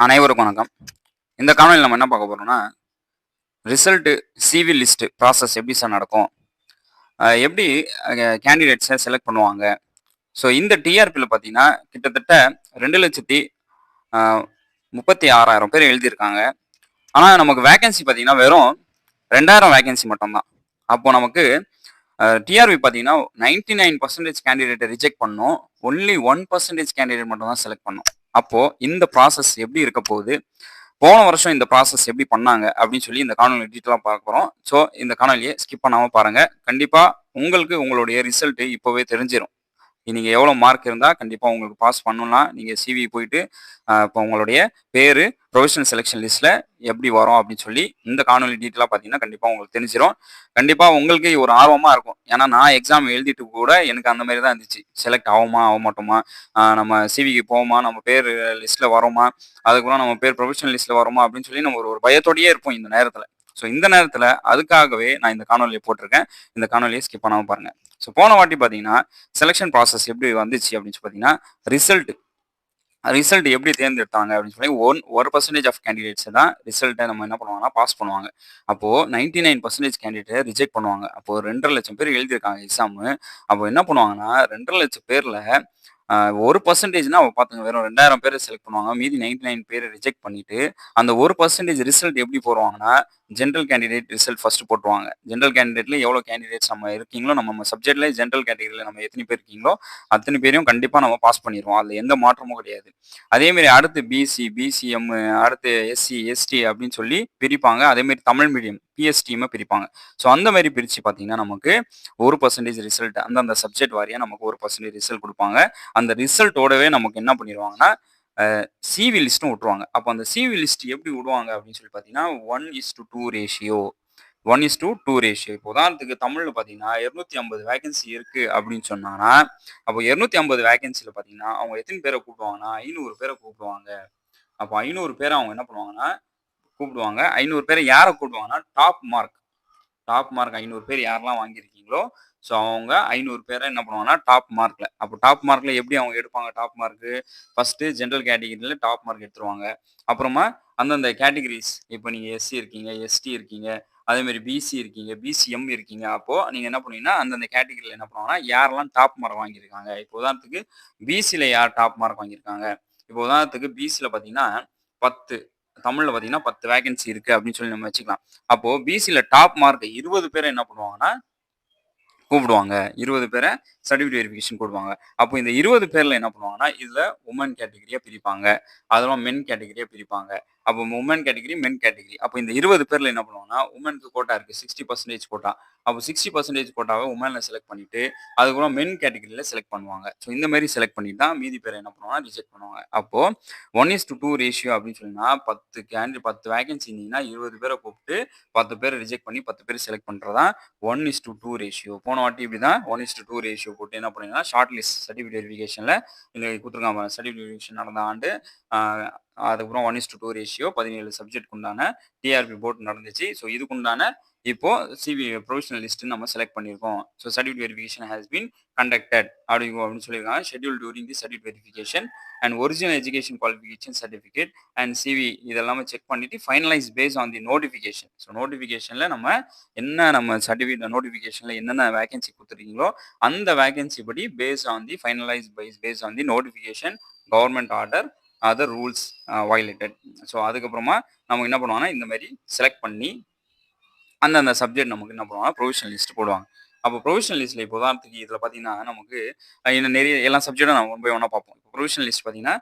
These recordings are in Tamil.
அனைவருக்கும் வணக்கம். இந்த காணொளியில நம்ம என்ன பார்க்க போறோம்னா, ரிசல்ட் சிவி லிஸ்ட் ப்ராசஸ் எப்படி சார் நடக்கும்? எப்படி கேண்டிடேட்ஸ செலக்ட் பண்ணுவாங்க? ஸோ இந்த டிஆர்பில பார்த்தீங்கன்னா, கிட்டத்தட்ட 2,36,000 அ 36,000 பேர் எழுதியிருக்காங்க. ஆனா நமக்கு வேக்கன்சி பார்த்தீங்கன்னா, வெறும் 2,000 வேக்கன்சி மட்டும் தான். அப்போ நமக்கு டிஆர்பி பார்த்தீங்கன்னா, 99% கேண்டிடேட்ட ரிஜெக்ட் பண்ணணும். ஒன்லி 1% கேண்டிடேட் மட்டும் தான் செலக்ட் பண்ணணும். அப்போ இந்த ப்ராசஸ் எப்படி இருக்க போகுது? போன வருஷம் இந்த ப்ராசஸ் எப்படி பண்ணாங்க அப்படின்னு சொல்லி இந்த காணொலி டீட்டெயிலாக பார்க்க போகிறோம். ஸோ இந்த காணொலியை ஸ்கிப் பண்ணாமல் பாருங்கள். கண்டிப்பாக உங்களுக்கு உங்களுடைய ரிசல்ட்டு இப்போவே தெரிஞ்சிடும். நீங்கள் எவ்வளோ மார்க் இருந்தால் கண்டிப்பாக உங்களுக்கு பாஸ் பண்ணலாம். நீங்கள் சிவி போயிட்டு இப்போ உங்களுடைய பேர் ப்ரொவிஷனல் செலெக்ஷன் லிஸ்ட்டில் எப்படி வரும் அப்படின்னு சொல்லி இந்த காணொலி டீட்டெயிலாக பார்த்தீங்கன்னா கண்டிப்பாக உங்களுக்கு தெரிஞ்சிடும். கண்டிப்பாக உங்களுக்கு ஒரு ஆர்வமாக இருக்கும். ஏன்னா நான் எக்ஸாம் எழுதிட்டு கூட எனக்கு அந்த மாதிரி தான் இருந்துச்சு. செலக்ட் ஆகுமா ஆக மாட்டோமா, நம்ம சிவிக்கு போவோமா, நம்ம பேர் லிஸ்ட்டில் வரோமா, அதுக்கப்புறம் நம்ம பேர் ப்ரொவிஷனல் லிஸ்ட்டில் வரோமா அப்படின்னு சொல்லி நம்ம ஒரு பயத்தோடையே இருப்போம் இந்த நேரத்தில். ஸோ இந்த நேரத்தில் அதுக்காகவே நான் இந்த காணொலியை போட்டிருக்கேன். இந்த காணொலியை ஸ்கிப் பண்ணாமல் பாருங்கள். ஸோ போன வாட்டி பார்த்தீங்கன்னா செலெக்ஷன் ப்ராசஸ் எப்படி வந்துச்சு அப்படின்னு சொல்லி பார்த்தீங்கன்னா, ரிசல்ட் எப்படி தேர்ந்தெடுத்தாங்க அப்படின்னு சொல்லி 1% ஆஃப் கேண்டிடேட்ஸ் தான் ரிசல்ட்டை நம்ம என்ன பண்ணுவாங்கன்னா பாஸ் பண்ணுவாங்க. அப்போது 99% கேண்டிடேட்டை ரிஜெக்ட் பண்ணுவாங்க. அப்போது 2,50,000 பேர் எழுதியிருக்காங்க எக்ஸாமு. அப்போ என்ன பண்ணுவாங்கன்னா 2,50,000 பேரில் 1%னா பார்த்துங்க, வெறும் 2,000 பேரை செலக்ட் பண்ணுவாங்க. மீதி 99 பேரை ரிஜெக்ட் பண்ணிட்டு அந்த 1% ரிசல்ட் எப்படி போடுவாங்கன்னா, ஜென்ரல் கேண்டிடேட் ரிசல்ட் ஃபர்ஸ்ட் போட்டுருவாங்க. ஜென்ரல் கேண்டிடேட்ல எவ்வளோ கேண்டிடேட்ஸ் நம்ம இருக்கீங்களோ, நம்ம சப்ஜெக்ட்ல ஜென்ரல் கேட்டகரியில் நம்ம எத்தனை பேர் இருக்கீங்களோ அத்தனை பேரையும் கண்டிப்பாக நம்ம பாஸ் பண்ணிடுவோம். அதில் எந்த மாற்றமும் கிடையாது. அதேமாரி அடுத்து பிசி, பிசிஎம், அடுத்து எஸ்சி, எஸ்டி அப்படின்னு சொல்லி பிரிப்பாங்க. அதேமாரி தமிழ் மீடியம் பிஎஸ்டியுமே பிரிப்பாங்க. ஸோ அந்த மாதிரி பிரித்து பார்த்தீங்கன்னா நமக்கு 1% ரிசல்ட் அந்தந்த சப்ஜெக்ட் வாரியாக நமக்கு 1% ரிசல்ட் கொடுப்பாங்க. அந்த ரிசல்ட்டோடவே நமக்கு என்ன பண்ணிடுவாங்கன்னா சிவி லிஸ்ட்டும் விட்டுருவாங்க. அப்போ அந்த சிவி லிஸ்ட் எப்படி விடுவாங்க அப்படின்னு சொல்லி பார்த்தீங்கன்னா 1:2 ரேஷியோ 1:2 ரேஷியோ. இப்போ உதாரணத்துக்கு தமிழில் பார்த்தீங்கன்னா 250 வேகன்சி இருக்குது அப்படின்னு சொன்னாங்கன்னா, அப்போ 250 வேகன்சியில் பார்த்தீங்கன்னா அவங்க எத்தனை பேரை கூப்பிடுவாங்கன்னா 500 பேரை கூப்பிடுவாங்க. அப்போ 500 பேரை அவங்க என்ன பண்ணுவாங்கன்னா கூப்பிடுவாங்க. 500 பேரை யாரை கூப்பிடுவாங்கன்னா டாப் மார்க் 500 பேர் யாரெல்லாம் வாங்கியிருக்கீங்களோ, ஸோ அவங்க 500 பேரை என்ன பண்ணுவாங்கன்னா டாப் மார்க்ல. அப்போ டாப் மார்க்ல எப்படி அவங்க எடுப்பாங்க? டாப் மார்க்கு ஃபர்ஸ்ட் ஜென்ரல் கேட்டகரியில டாப் மார்க் எடுத்துருவாங்க. அப்புறமா அந்தந்த கேட்டகரிஸ், இப்போ நீங்க எஸ்சி இருக்கீங்க, எஸ்டி இருக்கீங்க, அதே மாதிரி பிசி இருக்கீங்க, பிசிஎம் இருக்கீங்க. அப்போ நீங்க என்ன பண்ணுவீங்கன்னா அந்தந்த கேட்டகரியில என்ன பண்ணுவாங்கன்னா யாரெல்லாம் டாப் மார்க் வாங்கியிருக்காங்க. இப்போ உதாரணத்துக்கு பிசியில் யார் டாப் மார்க் வாங்கியிருக்காங்க? இப்போ உதாரணத்துக்கு பிசியில் பார்த்தீங்கன்னா 10, தமிழ்ல பார்த்தீங்கன்னா 10 வேகன்சி இருக்கு அப்படின்னு சொல்லி நம்ம வச்சுக்கலாம். அப்போ பிசியில் டாப் மார்க் 20 பேரை என்ன பண்ணுவாங்கன்னா கூப்பிடுவாங்க. 20 பேரை சர்டிஃபிகேட் வெரிஃபிகேஷன் கூப்பிடுவாங்க. அப்போ இந்த 20 பேர்ல என்ன பண்ணுவாங்கன்னா, இதுல உமன் கேட்டகரியா பிரிப்பாங்க. அதெல்லாம் மென் கேட்டகரியா பிரிப்பாங்க. அப்போ உமன் கேட்டகரி, மென் கேட்டகரி. அப்போ இந்த 20 பேர்ல என்ன பண்ணுவாங்கன்னா, உமனுக்கு கோட்டா இருக்கு. 60% கோட்டா. அப்போ 60% கோட்டாவை உமன்ல செலக்ட் பண்ணிட்டு, அதுக்கப்புறம் மென் கேட்டகரியில செலக்ட் பண்ணுவாங்க. ஸோ இந்த மாதிரி செலக்ட் பண்ணிட்டு தான் மீதி பேரை என்ன பண்ணுவாங்கன்னா, ரிஜெக்ட் பண்ணுவாங்க. அப்போ 1:2 ரேஷியோ அப்படின்னு சொன்னா 10 வேகன்சி இருந்தீங்கன்னா 20 பேரை கூப்பிட்டு 10 பேரை ரிஜெக்ட் பண்ணி 10 பேர் செலக்ட் பண்றதுதான் 1:2 ரேஷியோ. போன வாட்டி இப்படி தான் 1:2 ரேஷியோ போட்டு என்ன பண்ணீங்கன்னா ஷார்ட் லிஸ்ட் சர்டிஃபிகேட் வெரிஃபிகேஷனில் இந்த கொடுத்துருக்காங்க. சர்டிஃபிகேட் வெரிஃபிகேஷன் நடந்த ஆண்டு அதுக்கப்புறம் 1:2 ரேஷியோ 17 சப்ஜெக்ட் உண்டான டிஆர்பி போர்டு நடந்துச்சு. ஸோ இதுக்குண்டான இப்போ சிவி ப்ரொவிஷனல் லிஸ்ட் நம்ம செலக்ட் பண்ணியிருக்கோம். So certificate verification has been conducted அப்படின்னு சொல்லியிருக்காங்க. Schedule during the certificate verification and original education qualification certificate and CV இதெல்லாமே செக் பண்ணிட்டு finalise base on the notification. So நோட்டிஃபிகேஷனில் நம்ம சர்டிஃபிகேட் நோட்டிஃபிகேஷனில் என்னென்ன வேகன்சி கொடுத்துருக்கீங்களோ அந்த வேகன்சி படி base on the finalise base on the notification government order other rules violated. So அதுக்கப்புறமா நம்ம என்ன பண்ணுவாங்கன்னா இந்த மாதிரி செலக்ட் பண்ணி அந்தந்த சப்ஜெக்ட் நமக்கு என்ன பண்ணுவாங்க ப்ரொவிஷனல் லிஸ்ட் போடுவாங்க. அப்போ ப்ரொவிஷனல் லிஸ்ட்டில் இப்போ உதாரணத்துக்கு இதில் பார்த்தீங்கன்னா நமக்கு இன்னும் நிறைய எல்லா சப்ஜெக்டும் நம்ம ஒன் பை ஒன்னாக பார்ப்போம். இப்போ ப்ரொவிஷனல் லிஸ்ட் பார்த்தீங்கன்னா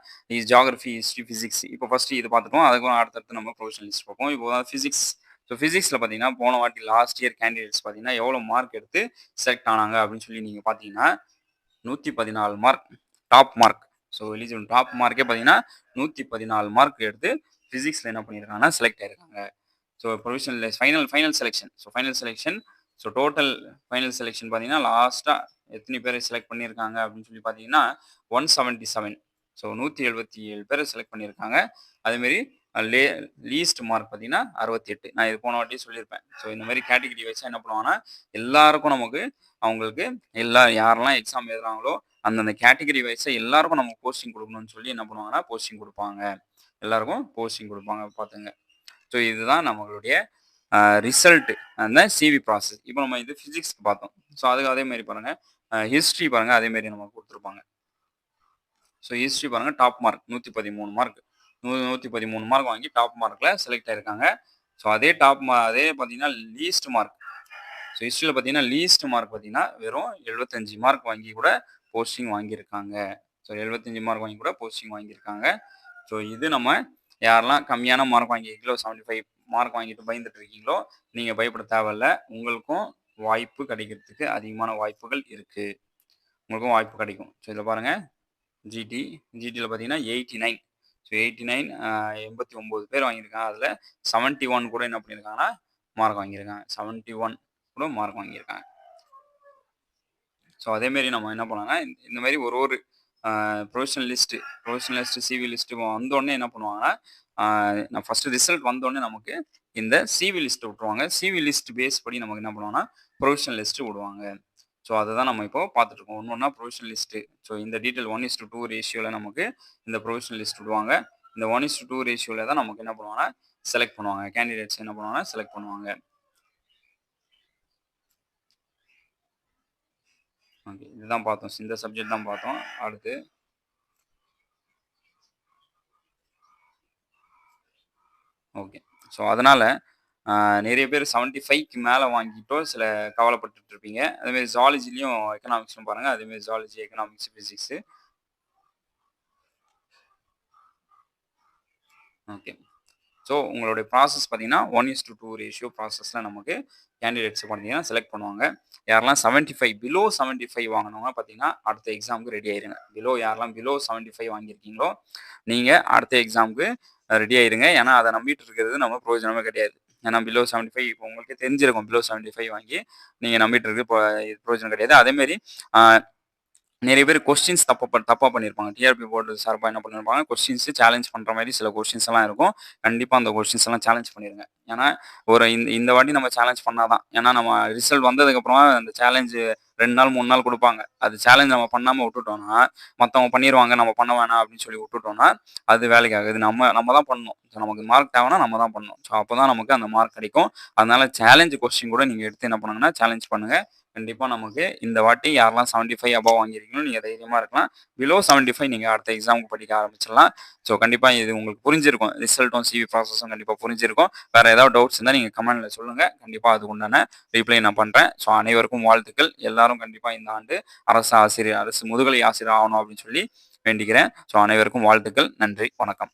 ஜியாகிரஃபி, ஹிஸ்ட்ரி, ஃபிசிக்ஸ். இப்போ ஃபஸ்ட்டு இது பார்த்துட்டோம். அதுக்கப்புறம் அடுத்தடுத்து நம்ம ப்ரொவிஷனல் லிஸ்ட் பார்ப்போம். இப்போ ஃபிசிக்ஸ். ஸோ ஃபிசிக்ஸில் பார்த்தீங்கன்னா போன வாட்டி லாஸ்ட் இயர் கேண்டிடேட்ஸ் பார்த்தீங்கன்னா எவ்வளோ மார்க் எடுத்து செலக்ட் ஆனாங்க அப்படின்னு சொல்லி நீங்கள் பார்த்தீங்கன்னா 114 mark top mark. So eligible top மார்க்கே பார்த்தீங்கன்னா 114 மார்க் எடுத்து ஃபிசிக்ஸில் என்ன பண்ணியிருக்காங்கன்னா செலக்ட் ஆயிருக்காங்க. So provisional final selection. So total final selection பார்த்தீங்கன்னா லாஸ்ட்டாக எத்தனை பேரை செலக்ட் பண்ணியிருக்காங்க அப்படின்னு சொல்லி பார்த்தீங்கன்னா 177. ஸோ 177 பேரை செலக்ட் பண்ணியிருக்காங்க. அதேமாரி லீஸ்ட் மார்க் பார்த்தீங்கன்னா 68. நான் இது போன வாட்டியே சொல்லியிருப்பேன். ஸோ இந்த மாதிரி கேட்டகிரி வச்சா என்ன பண்ணுவாங்கன்னா எல்லாருக்கும் அவங்களுக்கு யாரெல்லாம் எக்ஸாம் எழுதுறாங்களோ அந்தந்த கேட்டகிரி வைஸாக எல்லாருக்கும் நம்ம போஸ்டிங் கொடுக்கணும்னு சொல்லி என்ன பண்ணுவாங்கன்னா போஸ்டிங் கொடுப்பாங்க. எல்லாருக்கும் போஸ்டிங் குடுப்பாங்க பார்த்துங்க. ஸோ இதுதான் நம்மளுடைய ரிசல்ட் அந்த சிவி ப்ராசஸ். இப்போ நம்ம இது ஃபிசிக்ஸ்க்கு பார்த்தோம். ஸோ அதுக்கு அதே மாரி பாருங்க. ஹிஸ்ட்ரி பாருங்க அதே மாரி நமக்கு குடுத்துருப்பாங்க. ஸோ ஹிஸ்ட்ரி பாருங்க டாப் மார்க் 113 மார்க். 113 மார்க் வாங்கி டாப் மார்க்ல செலக்ட் ஆயிருக்காங்க. ஸோ அதே அதே பார்த்தீங்கன்னா லீஸ்ட் மார்க். ஸோ ஹிஸ்ட்ரியில பார்த்தீங்கன்னா லீஸ்ட் மார்க் பார்த்தீங்கன்னா வெறும் 75 மார்க் வாங்கி கூட போஸ்டிங் வாங்கியிருக்காங்க. ஸோ 75 மார்க் வாங்கி கூட போஸ்டிங் வாங்கியிருக்காங்க. ஸோ இது நம்ம யாரெல்லாம் கம்மியான மார்க் வாங்கியிருக்கீங்களோ 75 மார்க் வாங்கிட்டு பயந்துட்டு இருக்கீங்களோ நீங்கள் பயப்பட தேவையில்ல. உங்களுக்கும் வாய்ப்பு கிடைக்கிறதுக்கு அதிகமான வாய்ப்புகள் இருக்கு. உங்களுக்கும் வாய்ப்பு கிடைக்கும். ஸோ இதில் பாருங்க ஜிடியில் பார்த்தீங்கன்னா 89. ஸோ 89 89 பேர் வாங்கியிருக்காங்க. அதில் 71 கூட என்ன பண்ணியிருக்காங்கன்னா மார்க் வாங்கியிருக்காங்க. 71 கூட மார்க் வாங்கியிருக்காங்க. ஸோ அதேமாரி நம்ம என்ன பண்ணலாம்னா இந்த மாதிரி ஒரு ப்ரொஃபஷனல் லிஸ்ட்டு சிவி லிஸ்ட்டு வந்தோடனே என்ன பண்ணுவாங்கன்னா நான் ஃபஸ்ட்டு ரிசல்ட் வந்தோடனே நமக்கு இந்த சிவி லிஸ்ட்டு விட்ருவாங்க. சிவி லிஸ்ட் பேஸ் படி நமக்கு என்ன பண்ணுவாங்கன்னா ப்ரொஃபஷனல் லிஸ்ட்டு விடுவாங்க. ஸோ அதை தான் நம்ம இப்போ பார்த்துட்ருக்கோம். ஒன்று ஒன்றா ப்ரொஃபஷனல் லிஸ்ட்டு. ஸோ இந்த டீட்டெயில் 1:2 ரேஷியோவில் நமக்கு இந்த ப்ரொஃபஷனல் லிஸ்ட் விடுவாங்க. இந்த 1:2 ரேஷியோவில் தான் நமக்கு என்ன பண்ணுவாங்கன்னா செலக்ட் பண்ணுவாங்க. கேண்டிடேட்ஸ் என்ன பண்ணுவாங்கன்னா செலக்ட் பண்ணுவாங்க. ஓகே இதுதான் பார்த்தோம். இந்த சப்ஜெக்ட் தான் பார்த்தோம். அடுத்து ஓகே. ஸோ அதனால் நிறைய பேர் 75க்கு மேலே வாங்கிட்டோ சில கவலைப்பட்டுட்டு இருப்பீங்க. அதேமாரி ஜாலஜிலையும் எக்கனாமிக்ஸும் பாருங்கள். அதேமாரி zoology, economics, physics. Okay. So உங்களுடைய ப்ராசஸ் பார்த்தீங்கன்னா 1:2 ரேஷியோ ப்ராசஸில் நமக்கு கேண்டிடேட்ஸ் பார்த்தீங்கன்னா செலக்ட் பண்ணுவாங்க. யாரெல்லாம் 75 பிலோ 75 வாங்கினவங்க பார்த்தீங்கன்னா அடுத்த எக்ஸாமுக்கு ரெடி ஆயிருங்க. யாரெல்லாம் பிலோ 75 வாங்கியிருக்கீங்களோ நீங்கள் அடுத்த எக்ஸாமுக்கு ரெடி ஆயிருங்க. ஏன்னா அதை நம்பிட்டு இருக்கிறது நம்ம பிரயோஜனமே கிடையாது. ஏன்னா பிலோ 75 இப்போ உங்களுக்கு தெரிஞ்சிருக்கும். பிலோ 75 வாங்கி நீங்கள் நம்பிட்டு இருக்கு இப்போ பிரயோஜனம் கிடையாது. அதேமாரி நிறைய பேர் கொஸ்டின்ஸ் தப்பாக பண்ணியிருப்பாங்க. டிஆர்பி போர்டு சார்பாக என்ன பண்ணியிருப்பாங்க, கொஸ்டின்ஸ் சேலஞ்ச் பண்ணுற மாதிரி சில கொஸ்டின்ஸ் எல்லாம் இருக்கும். கண்டிப்பாக அந்த கொஸ்டின்ஸ் எல்லாம் சேலஞ்ச் பண்ணிடுங்க. ஏன்னா இந்த வாட்டி நம்ம சேலஞ்ச் பண்ணாதான். ஏன்னா நம்ம ரிசல்ட் வந்ததுக்கப்புறமா அந்த சேலஞ்சு 2 நாள் 3 நாள் கொடுப்பாங்க. அது சேலஞ்ச் நம்ம பண்ணாமல் விட்டுட்டோம்னா மற்றவங்க பண்ணிடுவாங்க நம்ம பண்ண வேணாம் அப்படின்னு சொல்லி விட்டுட்டோம்னா அது வேலைக்கு ஆகுது. நம்ம தான் பண்ணணும். ஸோ நமக்கு மார்க் தேவைன்னா நம்ம தான் பண்ணணும். ஸோ அப்போ தான் நமக்கு அந்த மார்க் கிடைக்கும். அதனால சேலஞ்ச் கொஸ்டின் கூட நீங்கள் எடுத்து என்ன பண்ணுங்கன்னா சேலஞ்ச் பண்ணுங்கள். கண்டிப்பாக நமக்கு இந்த வாட்டி யாரெல்லாம் 75 அபவ் வாங்கியிருக்கீங்களோ நீங்கள் தைரியமாக இருக்கலாம். பிலோ 75 நீங்கள் அடுத்த எக்ஸாமுக்கு படிக்க ஆரம்பிச்சிடலாம். ஸோ கண்டிப்பாக இது உங்களுக்கு புரிஞ்சிருக்கும். ரிசல்ட்டும் சிவி ப்ராசஸும் கண்டிப்பாக புரிஞ்சிருக்கும். வேறு ஏதாவது டவுட்ஸ் இருந்தால் நீங்கள் கமெண்ட்டில் சொல்லுங்கள். கண்டிப்பாக அதுக்கு உண்டான ரிப்ளை நான் பண்ணுறேன். ஸோ அனைவருக்கும் வாழ்த்துக்கள். எல்லாரும் கண்டிப்பாக இந்த ஆண்டு அரசு முதுகலை ஆசிரியர் ஆகணும் அப்படின்னு சொல்லி வேண்டிக்கிறேன். ஸோ அனைவருக்கும் வாழ்த்துக்கள். நன்றி, வணக்கம்.